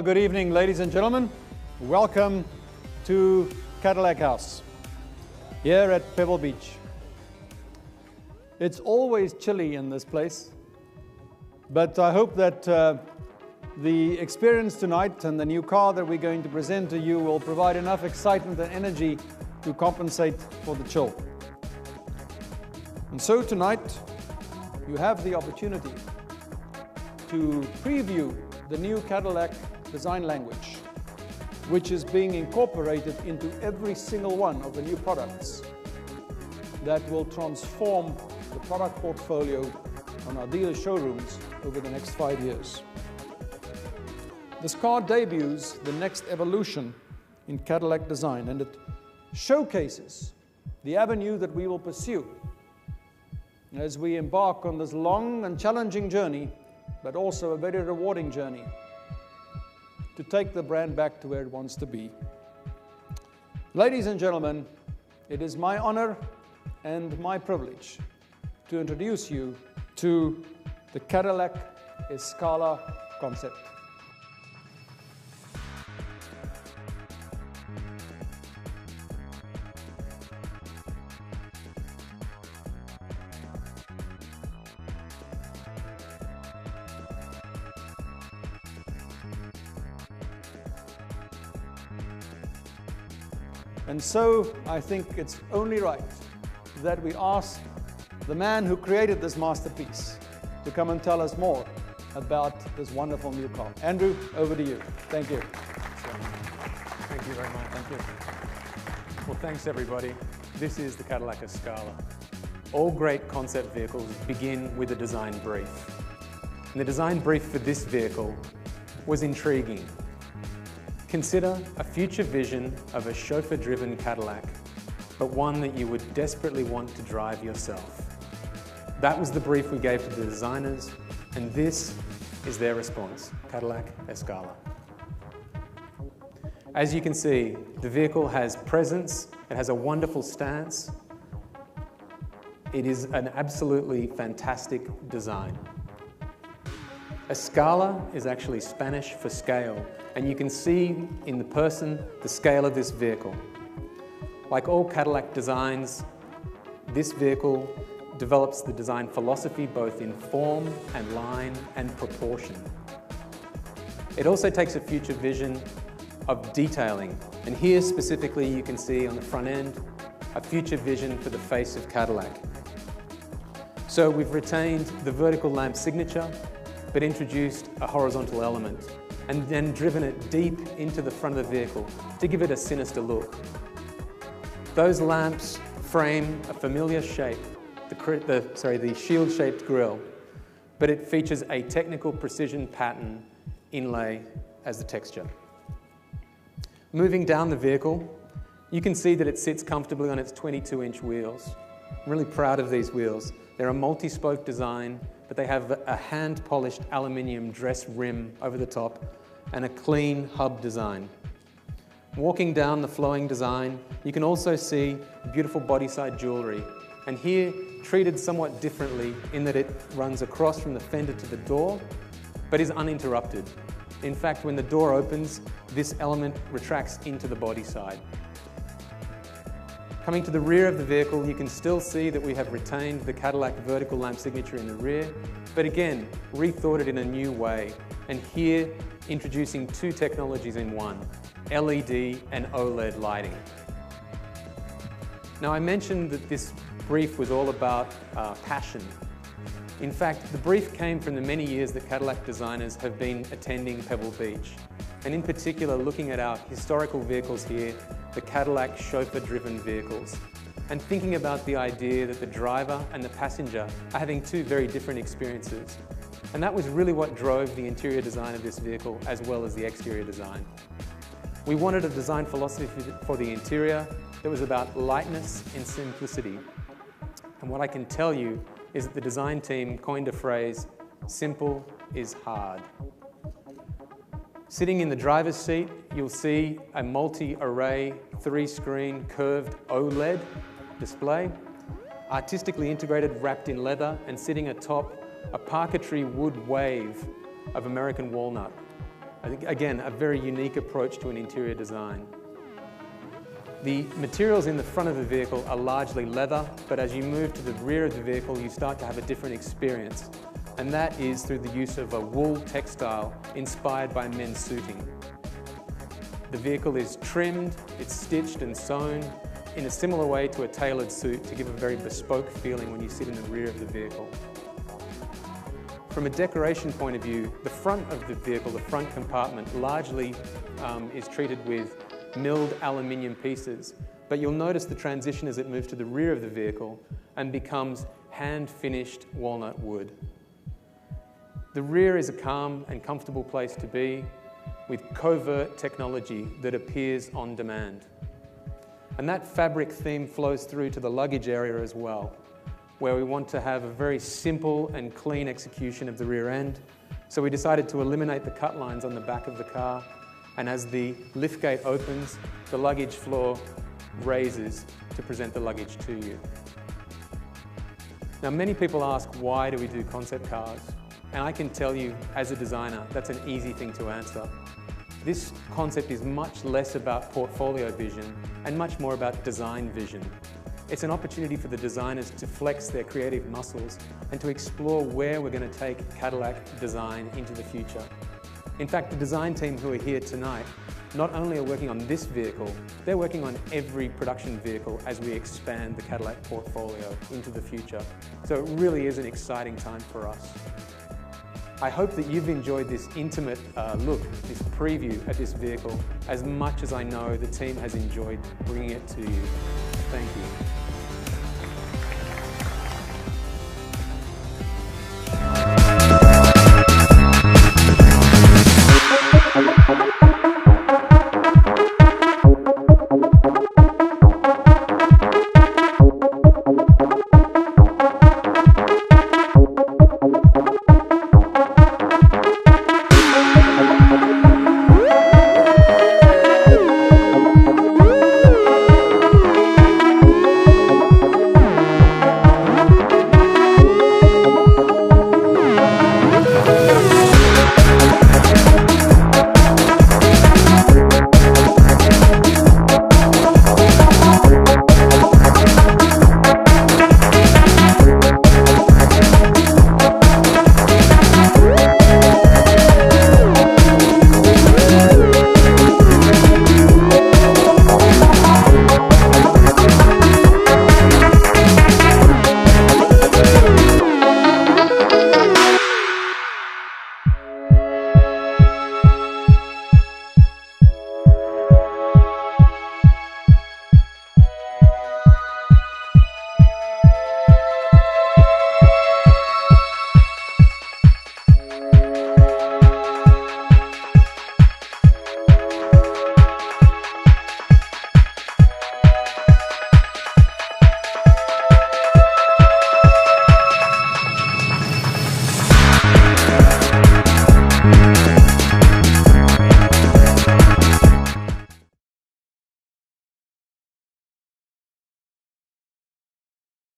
good evening, ladies and gentlemen. Welcome to Cadillac House here at Pebble Beach. It's always chilly in this place, but I hope that the experience tonight and the new car that we're going to present to you will provide enough excitement and energy to compensate for the chill. And so tonight, you have the opportunity to preview the new Cadillac design language, which is being incorporated into every single one of the new products that will transform the product portfolio on our dealer showrooms over the next 5 years. This car debuts the next evolution in Cadillac design, and it showcases the avenue that we will pursue as we embark on this long and challenging journey, but also a very rewarding journey to take the brand back to where it wants to be. Ladies and gentlemen, it is my honor and my privilege to introduce you to the Cadillac Escala concept. And so I think it's only right that we ask the man who created this masterpiece to come and tell us more about this wonderful new car. Andrew, over to you. Thank you. Thank you very much. Thank you. Well, thanks everybody. This is the Cadillac Escala. All great concept vehicles begin with a design brief. And the design brief for this vehicle was intriguing. Consider a future vision of a chauffeur-driven Cadillac, but one that you would desperately want to drive yourself. That was the brief we gave to the designers, and this is their response, Cadillac Escala. As you can see, the vehicle has presence, it has a wonderful stance. It is an absolutely fantastic design. Escala is actually Spanish for scale, and you can see in the person the scale of this vehicle. Like all Cadillac designs, this vehicle develops the design philosophy both in form and line and proportion. It also takes a future vision of detailing, and here specifically you can see on the front end a future vision for the face of Cadillac. So we've retained the vertical lamp signature, but introduced a horizontal element and then driven it deep into the front of the vehicle to give it a sinister look. Those lamps frame a familiar shape, the shield-shaped grille, but it features a technical precision pattern inlay as the texture. Moving down the vehicle, you can see that it sits comfortably on its 22-inch wheels. I'm really proud of these wheels. They're a multi-spoke design, but they have a hand-polished aluminium dress rim over the top and a clean hub design. Walking down the flowing design, you can also see beautiful body-side jewelry, and here treated somewhat differently in that it runs across from the fender to the door, but is uninterrupted. In fact, when the door opens, this element retracts into the body side. Coming to the rear of the vehicle, you can still see that we have retained the Cadillac vertical lamp signature in the rear, but again, rethought it in a new way. And here, introducing two technologies in one, LED and OLED lighting. Now, I mentioned that this brief was all about passion. In fact, the brief came from the many years that Cadillac designers have been attending Pebble Beach, and in particular, looking at our historical vehicles here, the Cadillac chauffeur-driven vehicles, and thinking about the idea that the driver and the passenger are having two very different experiences. And that was really what drove the interior design of this vehicle as well as the exterior design. We wanted a design philosophy for the interior that was about lightness and simplicity. And what I can tell you is that the design team coined a phrase, "Simple is hard." Sitting in the driver's seat, you'll see a multi-array, 3-screen curved OLED display, artistically integrated, wrapped in leather, and sitting atop a parquetry wood wave of American walnut. Again, a very unique approach to an interior design. The materials in the front of the vehicle are largely leather, but as you move to the rear of the vehicle, you start to have a different experience. And that is through the use of a wool textile inspired by men's suiting. The vehicle is trimmed, it's stitched and sewn in a similar way to a tailored suit to give a very bespoke feeling when you sit in the rear of the vehicle. From a decoration point of view, the front of the vehicle, the front compartment, largely is treated with milled aluminium pieces, but you'll notice the transition as it moves to the rear of the vehicle and becomes hand-finished walnut wood. The rear is a calm and comfortable place to be with covert technology that appears on demand. And that fabric theme flows through to the luggage area as well, where we want to have a very simple and clean execution of the rear end. So we decided to eliminate the cut lines on the back of the car, and as the liftgate opens, the luggage floor raises to present the luggage to you. Now, many people ask, why do we do concept cars? And I can tell you, as a designer, that's an easy thing to answer. This concept is much less about portfolio vision and much more about design vision. It's an opportunity for the designers to flex their creative muscles and to explore where we're going to take Cadillac design into the future. In fact, the design team who are here tonight not only are working on this vehicle, they're working on every production vehicle as we expand the Cadillac portfolio into the future. So it really is an exciting time for us. I hope that you've enjoyed this intimate look, this preview at this vehicle, as much as I know the team has enjoyed bringing it to you. Thank you.